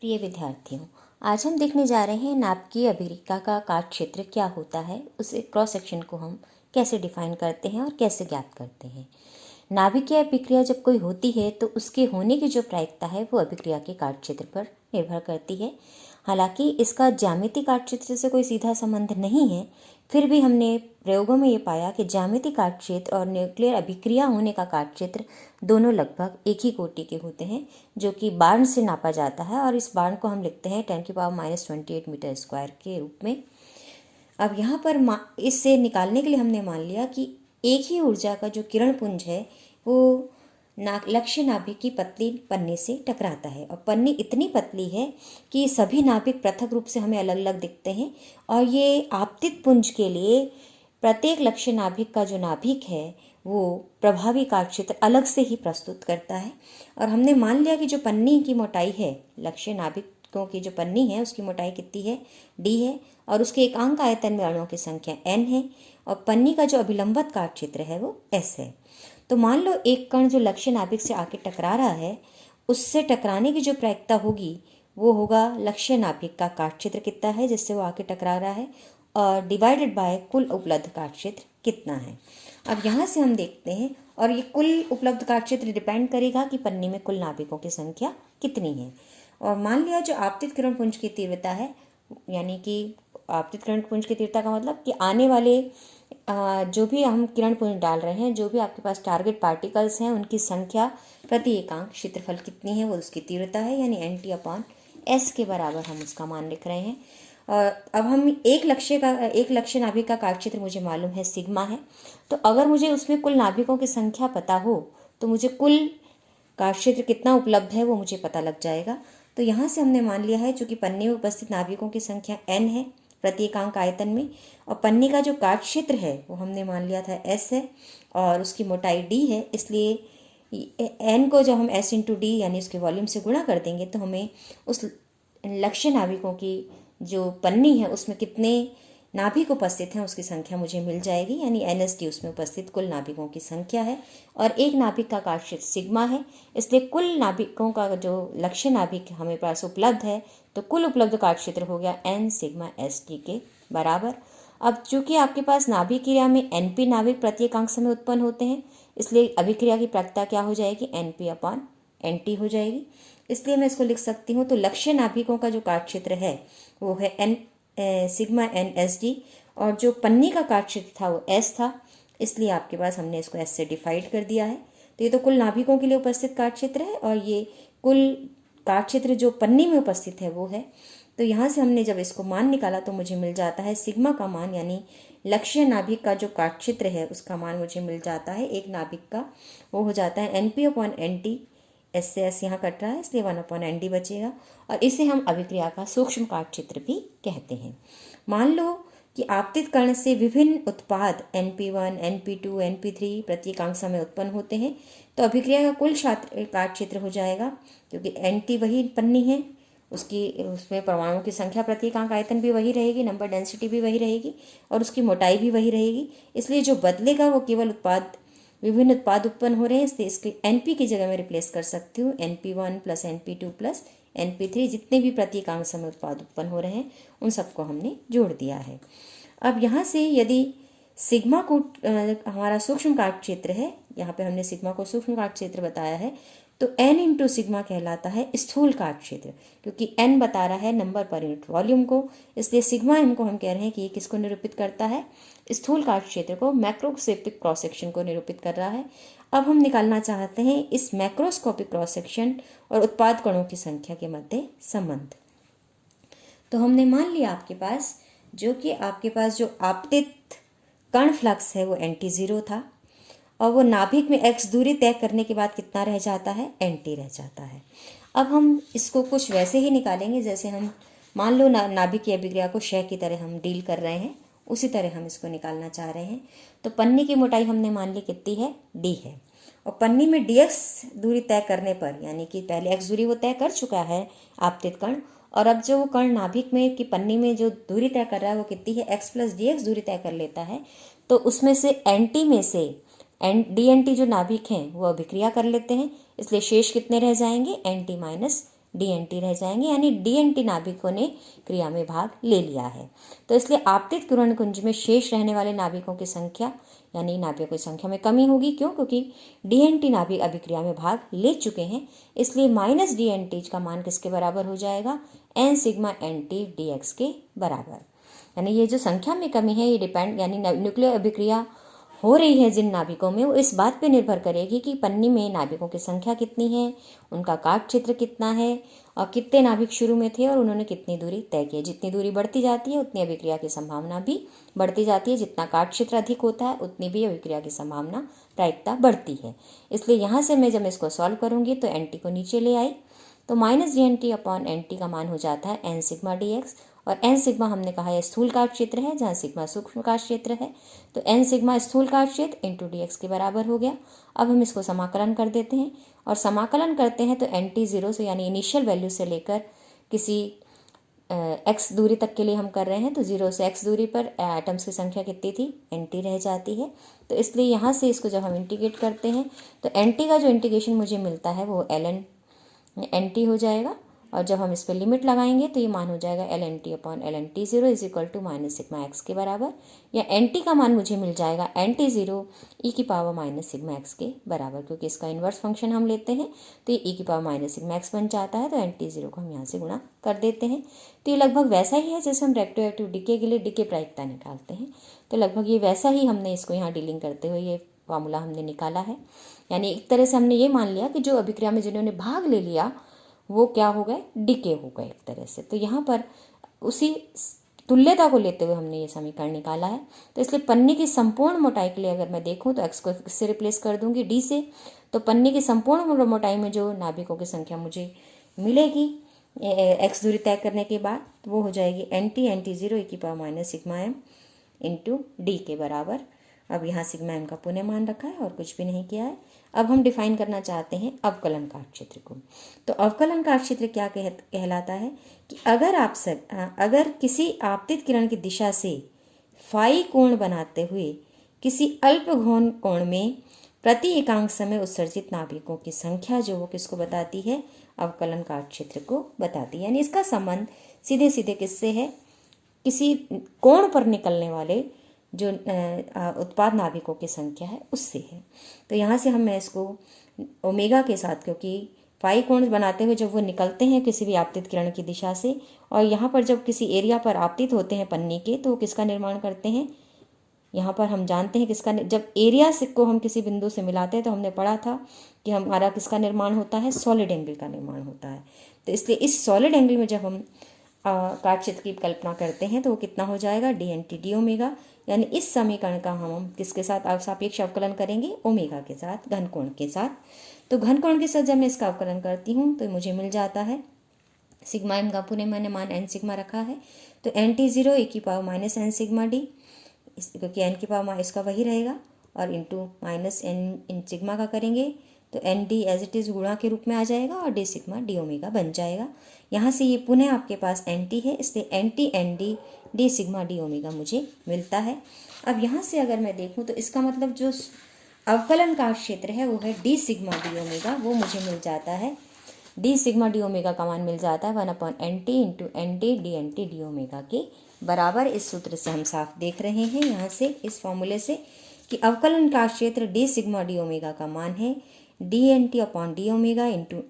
प्रिय विद्यार्थियों, आज हम देखने जा रहे हैं नाभिकीय अभिक्रिया का काट क्षेत्र क्या होता है, उसे क्रॉस सेक्शन को हम कैसे डिफाइन करते हैं और कैसे ज्ञात करते हैं। नाभिकीय अभिक्रिया जब कोई होती है तो उसके होने की जो प्रायिकता है वो अभिक्रिया के काट क्षेत्र पर निर्भर करती है। हालांकि इसका ज्यामितीय काट क्षेत्र से कोई सीधा संबंध नहीं है, फिर भी हमने प्रयोगों में ये पाया कि ज्यामितीय काट क्षेत्र और न्यूक्लियर अभिक्रिया होने का काट क्षेत्र दोनों लगभग एक ही कोटि के होते हैं, जो कि बार्न से नापा जाता है और इस बार्न को हम लिखते हैं 10⁻⁻28 मीटर स्क्वायर के रूप में। अब यहाँ पर इससे निकालने के लिए हमने मान लिया कि एक ही ऊर्जा का जो किरण पुंज है वो लक्ष्य नाभिक की पतली पन्नी से टकराता है और पन्नी इतनी पतली है कि सभी नाभिक पृथक रूप से हमें अलग अलग दिखते हैं और ये आपतित पुंज के लिए प्रत्येक लक्ष्य नाभिक का जो नाभिक है वो प्रभावी काट क्षेत्र अलग से ही प्रस्तुत करता है। और हमने मान लिया कि जो पन्नी की मोटाई है, लक्ष्य नाभिकों की जो पन्नी है उसकी मोटाई कितनी है, d है, और उसके एकांक आयतन में अणुओं की संख्या n है और पन्नी का जो अभिलंबित काट क्षेत्र है वो s है। तो मान लो एक कण जो लक्ष्य नाभिक से आके टकरा रहा है, उससे टकराने की जो प्रायिकता होगी वो होगा लक्ष्य नाभिक का काट क्षेत्र कितना है जिससे वो आके टकरा रहा है और डिवाइडेड बाय कुल उपलब्ध काट क्षेत्र कितना है। अब यहाँ से हम देखते हैं और ये कुल उपलब्ध काट क्षेत्र डिपेंड करेगा कि पन्नी में कुल नाभिकों की संख्या कितनी है। और मान लिया जो आपतित किरण पुंज की तीव्रता है, यानी कि आपतित किरण पुंज की तीव्रता का मतलब कि आने वाले जो भी हम किरण पुंज डाल रहे हैं, जो भी आपके पास टारगेट पार्टिकल्स हैं, उनकी संख्या प्रति एकांक क्षेत्रफल कितनी है वो उसकी तीव्रता है, यानी NT/S के बराबर हम उसका मान लिख रहे हैं। और अब हम एक लक्ष्य नाभिक का काट क्षेत्र मुझे मालूम है सिग्मा है, तो अगर मुझे उसमें कुल नाभिकों की संख्या पता हो तो मुझे कुल काट क्षेत्र कितना उपलब्ध है वो मुझे पता लग जाएगा। तो यहाँ से हमने मान लिया है चूंकि पन्नी में उपस्थित नाभिकों की संख्या n है प्रति एकांक आयतन में, और पन्नी का जो काट क्षेत्र है वो हमने मान लिया था s है और उसकी मोटाई d है, इसलिए n को जब हम s × d यानी उसके वॉल्यूम से गुणा कर देंगे तो हमें उस लक्ष्य नाभिकों की जो पन्नी है उसमें कितने नाभिक उपस्थित हैं उसकी संख्या मुझे मिल जाएगी, यानी NSD उसमें उपस्थित कुल नाभिकों की संख्या है और एक नाभिक का काट क्षेत्र सिग्मा है, इसलिए कुल नाभिकों का जो लक्ष्य नाभिक हमें पास उपलब्ध है तो कुल उपलब्ध काट क्षेत्र हो गया n⁻⁻ST के बराबर। अब चूंकि आपके पास नाभिक क्रिया में NP नाभिक प्रति एकांक समय उत्पन्न होते हैं, इसलिए अभिक्रिया की प्रायिकता क्या हो जाएगी, NP/NT हो जाएगी। इसलिए मैं इसको लिख सकती हूँ। तो लक्ष्य नाभिकों का जो काट क्षेत्र है वो है σ/NSD और जो पन्नी का काट क्षेत्र था वो S था, इसलिए आपके पास हमने इसको S से डिवाइड कर दिया है। तो ये तो कुल नाभिकों के लिए उपस्थित काट क्षेत्र है और ये कुल काट क्षेत्र जो पन्नी में उपस्थित है वो है। तो यहाँ से हमने जब इसको मान निकाला तो मुझे मिल जाता है सिग्मा का मान, यानी लक्ष्य नाभिक का जो काट क्षेत्र है उसका मान मुझे मिल जाता है एक नाभिक का, वो हो जाता है NP/NT। S से S यहाँ कट रहा है इसलिए 1/ND बचेगा और इसे हम अभिक्रिया का सूक्ष्म काट क्षेत्र भी कहते हैं। मान लो कि आपतित कण से विभिन्न उत्पाद NP1, NP2, NP3 प्रति एकांक समय उत्पन्न होते हैं, तो अभिक्रिया का कुल काट क्षेत्र हो जाएगा, क्योंकि NT वही पन्नी है, उसमें परमाणुओं की संख्या प्रति एकांक आयतन भी वही रहेगी, नंबर डेंसिटी भी वही रहेगी और उसकी मोटाई भी वही रहेगी। इसलिए जो बदलेगा वो केवल विभिन्न उत्पाद उत्पन्न हो रहे हैं, इसलिए इसके NP की जगह मैं रिप्लेस कर सकती हूँ NP1 + NP2 + NP3, जितने भी प्रति एकांक समय उत्पाद उत्पन्न हो रहे हैं उन सबको हमने जोड़ दिया है। अब यहाँ से यदि सिग्मा को हमारा सूक्ष्म काट क्षेत्र है, यहाँ पे हमने सिग्मा को सूक्ष्म काट क्षेत्र बताया है, तो n × सिग्मा कहलाता है स्थूल काट क्षेत्र, क्योंकि n बता रहा है नंबर पर यूनिट वॉल्यूम को, इसलिए सिग्मा m को हम कह रहे हैं कि ये किसको निरूपित करता है, स्थूल काट क्षेत्र को, मैक्रोस्कोपिक क्रॉस सेक्शन को निरूपित कर रहा है। अब हम निकालना चाहते हैं इस मैक्रोस्कोपिक क्रॉस सेक्शन और उत्पाद कणों की संख्या के मध्य संबंध। तो हमने मान लिया आपके पास जो आपतित कण फ्लक्स है वो NT0 था और वो नाभिक में x दूरी तय करने के बाद कितना रह जाता है, NT रह जाता है। अब हम इसको कुछ वैसे ही निकालेंगे जैसे हम मान लो नाभिक की अभिक्रिया को क्षय की तरह हम डील कर रहे हैं, उसी तरह हम इसको निकालना चाह रहे हैं। तो पन्नी की मोटाई हमने मान ली कितनी है, d है, और पन्नी में dx दूरी तय करने पर, यानी कि पहले x दूरी वो तय कर चुका है आपतित कण, और अब जो कण नाभिक में की पन्नी में जो दूरी तय कर रहा है वो कितनी है, x + dx दूरी तय कर लेता है, तो उसमें से NT में से DNT जो नाभिक हैं वो अभिक्रिया कर लेते हैं, इसलिए शेष कितने रह जाएंगे, NT - DNT रह जाएंगे, यानी DNT नाभिकों ने क्रिया में भाग ले लिया है। तो इसलिए आपतित किरण कुंज में शेष रहने वाले नाभिकों की संख्या यानी नाभिकों की संख्या में कमी होगी। क्यों? क्योंकि DNT नाभिक अभिक्रिया में भाग ले चुके हैं। इसलिए माइनस DNT का मान किसके बराबर हो जाएगा? n सिग्मा NT dx के बराबर। यानी ये जो संख्या में कमी है ये डिपेंड यानी न्यूक्लियर अभिक्रिया हो रही है जिन नाभिकों में, वो इस बात पे निर्भर करेगी कि पन्नी में नाभिकों की संख्या कितनी है, उनका काट क्षेत्र कितना है और कितने नाभिक शुरू में थे और उन्होंने कितनी दूरी तय की है। जितनी दूरी बढ़ती जाती है उतनी अभिक्रिया की संभावना भी बढ़ती जाती है। जितना काट क्षेत्र अधिक होता है उतनी भी अभिक्रिया की संभावना प्रायिकता बढ़ती है। इसलिए यहाँ से मैं जब इसको सॉल्व करूँगी तो NT को नीचे ले आई तो माइनस DNT अपॉन NT का मान हो जाता है n सिग्मा dx। और n सिग्मा हमने कहा है स्थूल काट क्षेत्र है, जहाँ सिग्मा सूक्ष्म काट क्षेत्र है। तो n सिग्मा स्थूल काट क्षेत्र इंटू dx के बराबर हो गया। अब हम इसको समाकलन कर देते हैं और समाकलन करते हैं तो NT 0 से यानी इनिशियल वैल्यू से लेकर किसी x दूरी तक के लिए हम कर रहे हैं, तो 0 से x दूरी पर एटम्स की संख्या कितनी थी? NT रह जाती है। तो इसलिए यहाँ से इसको जब हम इंटीग्रेट करते हैं तो NT का जो इंटीग्रेशन मुझे मिलता है वो ln NT हो जाएगा। और जब हम इस पर लिमिट लगाएंगे तो ये मान हो जाएगा LNT upon LNT 0 is equal to minus sigma x के बराबर, या NT का मान मुझे मिल जाएगा NT 0 e की पावर माइनस सिग्मा एक्स के बराबर, क्योंकि इसका इन्वर्स फंक्शन हम लेते हैं तो ये e की पावर माइनस सिग्मा एक्स बन जाता है। तो NT 0 को हम यहाँ से गुणा कर देते हैं। तो ये लगभग वैसा ही है जैसे हम रेक्टोएक्टिव डीके के लिए डीके प्रायिकता निकालते हैं। तो लगभग ये वैसा ही हमने इसको यहाँ डीलिंग करते हुए ये फार्मूला हमने निकाला है। यानी एक तरह से हमने ये मान लिया कि जो अभिक्रिया में जिन्होंने भाग ले लिया वो क्या हो गए? डिके हो गए एक तरह से। तो यहाँ पर उसी तुल्यता को लेते हुए हमने ये समीकरण निकाला है। तो इसलिए पन्नी की संपूर्ण मोटाई के लिए अगर मैं देखूँ तो x को किससे रिप्लेस कर दूंगी? d से। तो पन्नी की संपूर्ण मोटाई में जो नाभिकों की संख्या मुझे मिलेगी x दूरी तय करने के बाद वो हो जाएगी NT 0 e की power minus sigma m into D के बराबर। अब यहाँ सिग्मा m का पुनः मान रखा है और कुछ भी नहीं किया है। अब हम डिफाइन करना चाहते हैं अवकलन काट क्षेत्र को। तो अवकलन काट क्षेत्र क्या कहलाता है कि अगर किसी आपतित किरण की दिशा से फाई कोण बनाते हुए किसी अल्प घन कोण में प्रति एकांक समय उत्सर्जित नाभिकों की संख्या जो वो किसको बताती है? अवकलन काट क्षेत्र को बताती है। यानी इसका संबंध सीधे सीधे किससे है? किसी कोण पर निकलने वाले जो उत्पाद नाभिकों की संख्या है उससे है। तो यहाँ से हम इसको ओमेगा के साथ, क्योंकि फाई कोण बनाते हुए जब वो निकलते हैं किसी भी आपतित किरण की दिशा से और यहाँ पर जब किसी एरिया पर आपतित होते हैं पन्नी के तो वो किसका निर्माण करते हैं? यहाँ पर हम जानते हैं किसका, जब एरिया से को हम किसी बिंदु से मिलाते हैं तो हमने पढ़ा था कि हमारा किसका निर्माण होता है? सॉलिड एंगल का निर्माण होता है। तो इसलिए इस सॉलिड एंगल में जब हम काट क्षेत्र की कल्पना करते हैं तो वो कितना हो जाएगा? DNT d omega. यानी इस समीकरण का हम किसके साथ सापेक्ष अवकलन करेंगे? ओमेगा के साथ, घन कोण के साथ। तो घन कोण के साथ जब मैं इसका अवकलन करती हूँ तो मुझे मिल जाता है सिग्मा m का पुनः मैंने मान n सिग्मा रखा है तो NT 0 e की power minus n sigma d, क्योंकि n की पावर इसका वही रहेगा और इंटू माइनस n सिग्मा का करेंगे तो ND एज इट इज़ गुणा के रूप में आ जाएगा और d सिग्मा d ओमेगा बन जाएगा। यहाँ से ये पुनः आपके पास NT है, इसलिए NT ND d sigma d omega मुझे मिलता है। अब यहाँ से अगर मैं देखूँ तो इसका मतलब जो अवकलन काट क्षेत्र है वो है d सिग्मा d ओमेगा, वो मुझे मिल जाता है d सिग्मा d ओमेगा का मान मिल जाता है 1/NT into ND DNT d omega के बराबर। इस सूत्र से हम साफ देख रहे हैं यहाँ से इस फॉर्मूले से कि अवकलन काट क्षेत्र d सिग्मा d ओमेगा का मान है DNT upon d omega into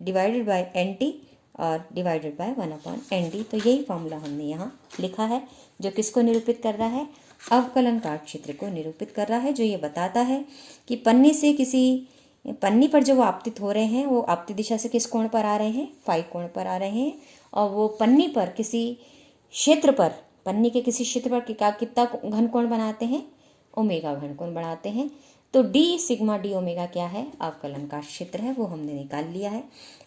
divided by NT और डिवाइडेड बाय 1/ND। तो यही फॉर्मूला हमने यहाँ लिखा है जो किसको निरूपित कर रहा है? अवकलन काट क्षेत्र को निरूपित कर रहा है, जो ये बताता है कि पन्नी से किसी पन्नी पर जो वो आपतित हो रहे हैं वो आपतित दिशा से किस कोण पर आ रहे हैं? फाई कोण पर आ रहे हैं। और वो पन्नी पर किसी क्षेत्र पर, पन्नी के किसी क्षेत्र पर कितना घन कोण बनाते हैं? ओमेगा घन कोण बनाते हैं। तो d सिग्मा d ओमेगा क्या है? अवकलन काट क्षेत्र है, वो हमने निकाल लिया है।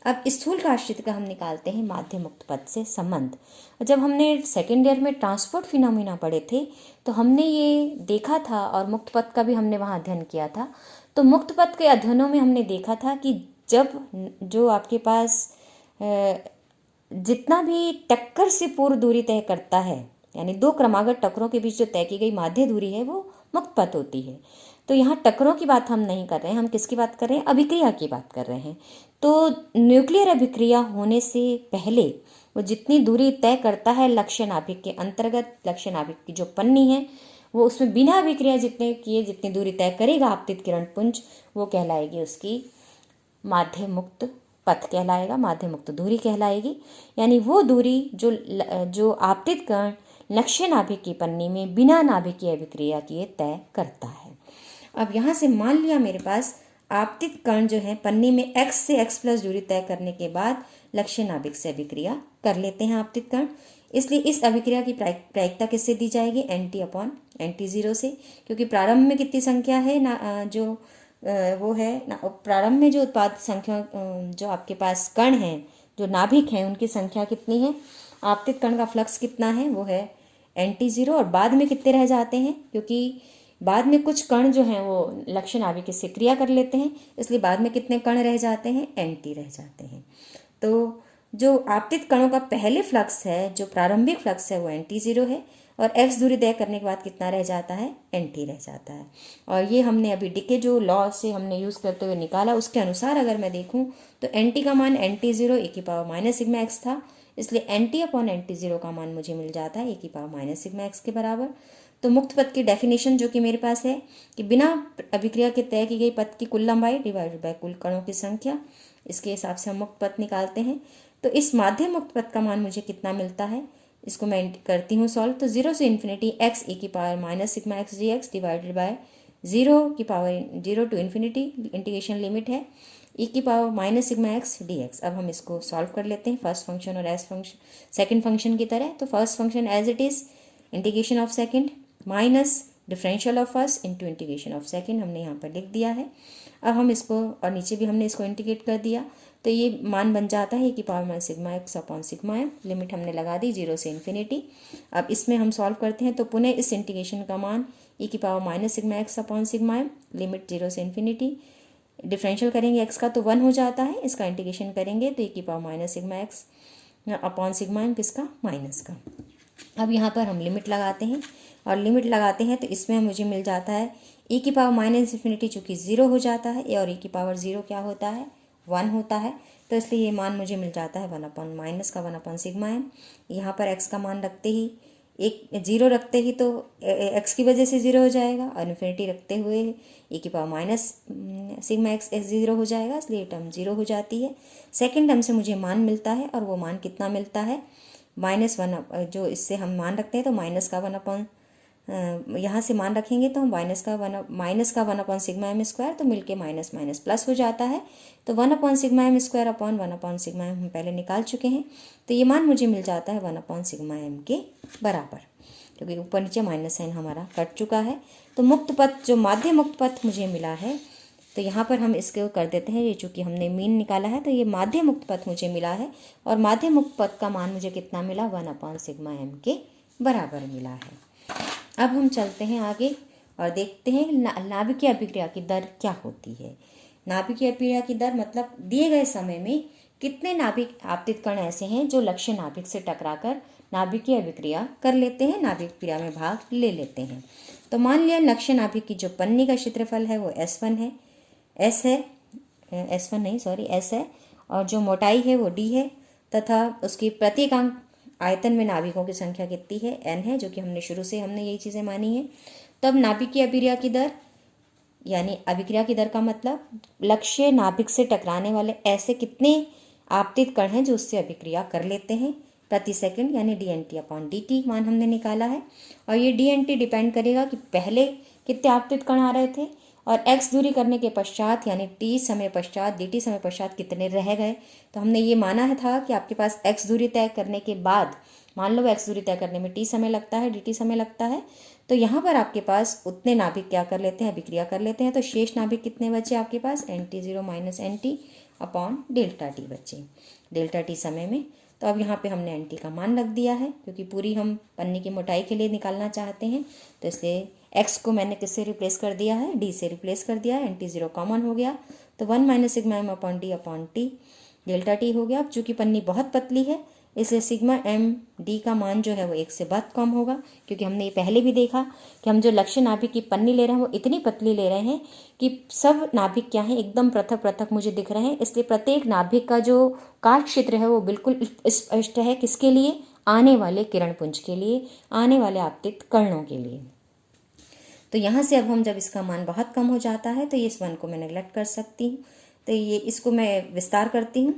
अब स्थूल काट क्षेत्र का हम निकालते हैं माध्य मुक्त पथ से संबंध। जब हमने सेकेंड ईयर में ट्रांसपोर्ट फिनोमिना पढ़े थे तो हमने ये देखा था और मुक्त पथ का भी हमने वहाँ अध्ययन किया था। तो मुक्त पथ के अध्ययनों में हमने देखा था कि जब जो आपके पास जितना भी टक्कर से पूर्व दूरी तय करता है, यानी दो क्रमागत टक्करों के बीच जो तय की गई माध्य दूरी है वो मुक्त पथ होती है। तो यहाँ टक्करों की बात हम नहीं कर रहे हैं, हम किसकी बात कर रहे हैं? अभिक्रिया की बात कर रहे हैं। तो न्यूक्लियर अभिक्रिया होने से पहले वो जितनी दूरी तय करता है लक्ष्य नाभिक के अंतर्गत, लक्ष्य नाभिक की जो पन्नी है वो उसमें बिना अभिक्रिया जितने किए जितनी दूरी तय करेगा आपतित किरण पुंज, वो कहलाएगी उसकी माध्य मुक्त पथ कहलाएगा, माध्य मुक्त दूरी कहलाएगी। यानी वो दूरी जो आपतित कण लक्ष्य नाभिक की पन्नी में बिना नाभिकीय अभिक्रिया किए तय करता है। अब यहाँ से मान लिया मेरे पास आपतित कण जो है पन्नी में x से x+ दूरी तय करने के बाद लक्ष्य नाभिक से अभिक्रिया कर लेते हैं आपतित कण। इसलिए इस अभिक्रिया की प्रायिकता किससे दी जाएगी? NT/NT0 से, क्योंकि प्रारंभ में कितनी संख्या है ना जो वो है ना, प्रारंभ में जो उत्पाद संख्या जो आपके पास कण हैं जो नाभिक हैं उनकी संख्या कितनी है, आपतित कण का फ्लक्स कितना है, वो है NT0। और बाद में कितने रह जाते हैं, क्योंकि बाद में कुछ कण जो हैं वो लक्ष्य नाभिक से क्रिया कर लेते हैं, इसलिए बाद में कितने कण रह जाते हैं? NT रह जाते हैं। तो जो आपतित कणों का पहले फ्लक्स है, जो प्रारंभिक फ्लक्स है, वो NT0 है, और x दूरी तय करने के बाद कितना रह जाता है? NT रह जाता है। और ये हमने अभी डिके जो लॉ से हमने यूज़ करते हुए निकाला, उसके अनुसार अगर मैं देखूं तो NT का मान NT0 e⁻⁻⁴ था, इसलिए NT/NT0 का मान मुझे मिल जाता है e⁻⁻⁴ के बराबर। तो मुक्त पथ की डेफिनेशन जो कि मेरे पास है कि बिना अभिक्रिया के तय की गई पथ की कुल लंबाई डिवाइडेड बाय कुल कणों की संख्या, इसके हिसाब से हम मुक्त पथ निकालते हैं। तो इस माध्य मुक्त पथ का मान मुझे कितना मिलता है, इसको मैं करती हूँ सॉल्व। तो 0 से infinity x e⁻⁻⁴x dx divided by 0 to infinity integration limit है e⁻⁻⁴x dx। अब हम इसको सॉल्व कर लेते हैं फर्स्ट फंक्शन और सेकंड फंक्शन की तरह। तो first function as it is integration of second minus differential of first into integration of second, हमने यहाँ पर लिख दिया है। अब हम इसको, और नीचे भी हमने इसको इंटीग्रेट कर दिया, तो ये मान बन जाता है e⁻⁻⁴x/σm। लिमिट हमने लगा दी 0 से इन्फिनिटी। अब इसमें हम सॉल्व करते हैं तो पुनः इस इंटीग्रेशन का मान e⁻⁻⁴x/σm, लिमिट 0 से इन्फिनिटी, डिफरेंशियल करेंगे x का तो 1 हो जाता है, इसका इंटीग्रेशन करेंगे तो e⁻⁻⁴x/σm किसका? माइनस का। अब यहाँ पर हम लिमिट लगाते हैं, और लिमिट लगाते हैं तो इसमें मुझे मिल जाता है e⁻⁻⁴ चूँकि 0 हो जाता है, और e⁻0 क्या होता है? 1 होता है। तो इसलिए ये मान मुझे मिल जाता है 1/-1/σm। यहाँ पर x का मान रखते ही 0 रखते ही तो x की वजह से 0 हो जाएगा, और इन्फिनिटी रखते हुए e⁻⁻⁴x 0 हो जाएगा, इसलिए टर्म 0 हो जाती है। सेकेंड टर्म से मुझे मान मिलता है, और वो मान कितना मिलता है? -1। जो इससे हम मान रखते हैं तो माइनस का 1 यहाँ से मान रखेंगे तो हम माइनस का 1/σm², तो मिलके माइनस माइनस प्लस हो जाता है। तो 1/σm²/1/σm हम पहले निकाल चुके हैं, तो ये मान मुझे मिल जाता है 1/σm के बराबर, क्योंकि ऊपर नीचे माइनस साइन हमारा कट चुका है। तो मुक्त पथ, जो माध्य मुक्त पथ मुझे मिला है, तो यहाँ पर हम इसको कर देते हैं, ये चूँकि हमने मीन निकाला है तो ये माध्य मुक्त पथ मुझे मिला है, और माध्य मुक्त पथ का मान मुझे कितना मिला? 1/σm के बराबर मिला है। अब हम चलते हैं आगे और देखते हैं नाभिकीय अभिक्रिया की दर क्या होती है। नाभिकीय अभिक्रिया की दर मतलब दिए गए समय में कितने नाभिक आपतित कण ऐसे हैं जो लक्ष्य नाभिक से टकराकर नाभिकीय अभिक्रिया कर लेते हैं, नाभिक क्रिया में भाग ले लेते हैं। तो मान लिया लक्ष्य नाभिक की जो पन्नी का क्षेत्रफल है वो S है, और जो मोटाई है वो D है, तथा उसकी प्रत्येक आयतन में नाभिकों की संख्या कितनी है? N है, जो कि हमने शुरू से यही चीज़ें मानी है। तब नाभिकीय अभिक्रिया की दर, यानी अभिक्रिया की दर का मतलब लक्ष्य नाभिक से टकराने वाले ऐसे कितने आपतित कण हैं जो उससे अभिक्रिया कर लेते हैं प्रति सेकंड, यानी dNt/dt मान हमने निकाला है। और ये dNt डिपेंड करेगा कि पहले कितने आपतित कण आ रहे थे, और x दूरी करने के पश्चात यानी t समय पश्चात dt समय पश्चात कितने रह गए। तो हमने ये माना है था कि आपके पास x दूरी तय करने के बाद, मान लो x दूरी तय करने में t समय लगता है, dt समय लगता है, तो यहाँ पर आपके पास उतने नाभिक क्या कर लेते हैं? अभिक्रिया कर लेते हैं। तो शेष नाभिक कितने बचे आपके पास? NT0 - NT/ΔT बचे, ΔT समय में। तो अब यहाँ पे हमने NT का मान रख दिया है, क्योंकि पूरी हम पन्नी की मोटाई के लिए निकालना चाहते हैं, तो इसलिए x को मैंने किससे रिप्लेस कर दिया है? d से रिप्लेस कर दिया है। NT0 कॉमन हो गया, तो 1 - σm/d/t ΔT हो गया। अब चूँकि पन्नी बहुत पतली है, इसलिए सिग्मा एम डी का मान जो है वो 1 से बहुत कम होगा, क्योंकि हमने ये पहले भी देखा कि हम जो लक्ष्य नाभिक की पन्नी ले रहे हैं वो इतनी पतली ले रहे हैं कि सब नाभिक क्या है, एकदम पृथक पृथक मुझे दिख रहे हैं। इसलिए प्रत्येक नाभिक का जो काट क्षेत्र है वो बिल्कुल स्पष्ट है, किसके लिए, आने वाले किरण पुंज के लिए, आने वाले आपतित कणों के लिए। तो यहाँ से अब हम जब इसका मान बहुत कम हो जाता है तो ये इस वन को मैं नेगलेक्ट कर सकती हूँ। तो ये इसको मैं विस्तार करती हूँ,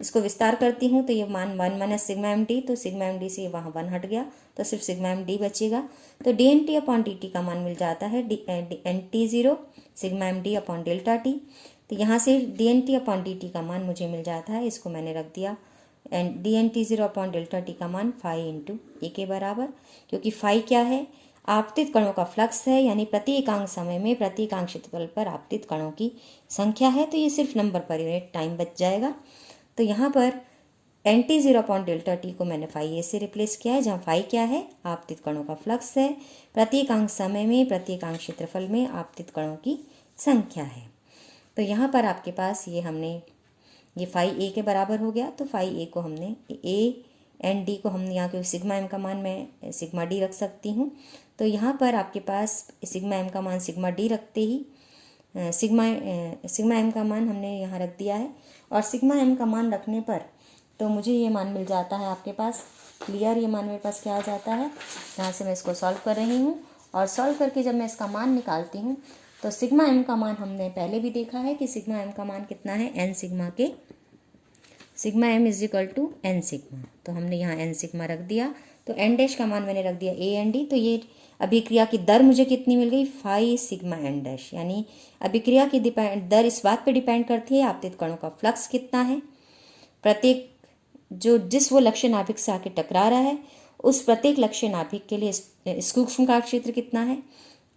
इसको विस्तार करती हूँ तो ये मान 1 माइनस सिग्मा एम डी, तो सिग्मा एम डी से वहाँ 1 हट गया तो सिर्फ सिग्मा एम डी बचेगा। तो D N T upon D T का मान मिल जाता है N T zero sigma M D upon delta T. तो यहाँ से D N T upon D T का मान मुझे मिल जाता है, इसको मैंने रख दिया and D N T zero upon delta T का मान 5 इंटू ए के बराबर, क्योंकि 5 क्या है, आपतित कणों का फ्लक्स है, यानी प्रति एकांक समय में प्रति एकांक क्षेत्रफल पर आपतित कणों की संख्या है। तो ये सिर्फ नंबर पर यूनिट टाइम बच जाएगा। तो यहाँ पर N T zero upon delta T को मैंने 5a से रिप्लेस किया है, जहाँ 5 क्या है, आपतित कणों का फ्लक्स है, प्रति एकांक समय में प्रति एकांक क्षेत्रफल में आपतित कणों की संख्या है। तो यहाँ पर आपके पास ये हमने ये 5a के बराबर हो गया, तो 5a को हमने a एंड डी को हमने यहाँ के सिग्मा एम का मान मैं सिग्मा डी रख सकती हूँ। तो यहाँ पर आपके पास सिग्मा एम का मान सिग्मा डी रखते ही सिग्मा एम का मान हमने यहाँ रख दिया है, और सिग्मा एम का मान रखने पर तो मुझे ये मान मिल जाता है आपके पास क्लियर। ये मान मेरे पास क्या आ जाता है, यहाँ से मैं इसको सॉल्व कर रही हूँ, और सॉल्व करके जब मैं इसका मान निकालती हूँ तो सिग्मा एम का मान हमने पहले भी देखा है कि सिग्मा एम का मान कितना है, एन सिग्मा के, sigma M is equal to N sigma. तो हमने यहाँ एन सिग्मा रख दिया, तो एन डैश का मान मैंने रख दिया ए एन डी। तो ये अभिक्रिया की दर मुझे कितनी मिल गई, 5 सिग्मा एन डैश, यानी अभिक्रिया की दर इस बात पे डिपेंड करती है आपतित कणों का फ्लक्स कितना है, प्रत्येक जिस वो लक्ष्य नाभिक से आके टकरा रहा है उस प्रत्येक लक्ष्य नाभिक के लिए सूक्ष्म काट क्षेत्र कितना है,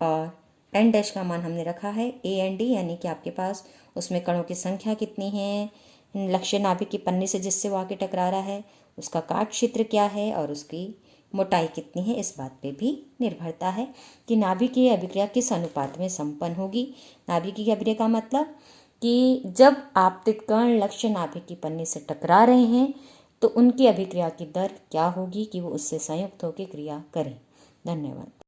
और एन डैश का मान हमने रखा है ए एन डी, यानी कि आपके पास उसमें कणों की संख्या कितनी है, लक्ष्य नाभिक की पन्नी से जिससे वो आके टकरा रहा है उसका काट क्षेत्र क्या है, और उसकी मोटाई कितनी है, इस बात पे भी निर्भरता है कि नाभिकीय अभिक्रिया किस अनुपात में संपन्न होगी। नाभिकीय अभिक्रिया का मतलब कि जब आपतित कण लक्ष्य नाभिक की पन्नी से टकरा रहे हैं तो उनकी अभिक्रिया की दर क्या होगी कि वो उससे संयुक्त होकर क्रिया करें। धन्यवाद।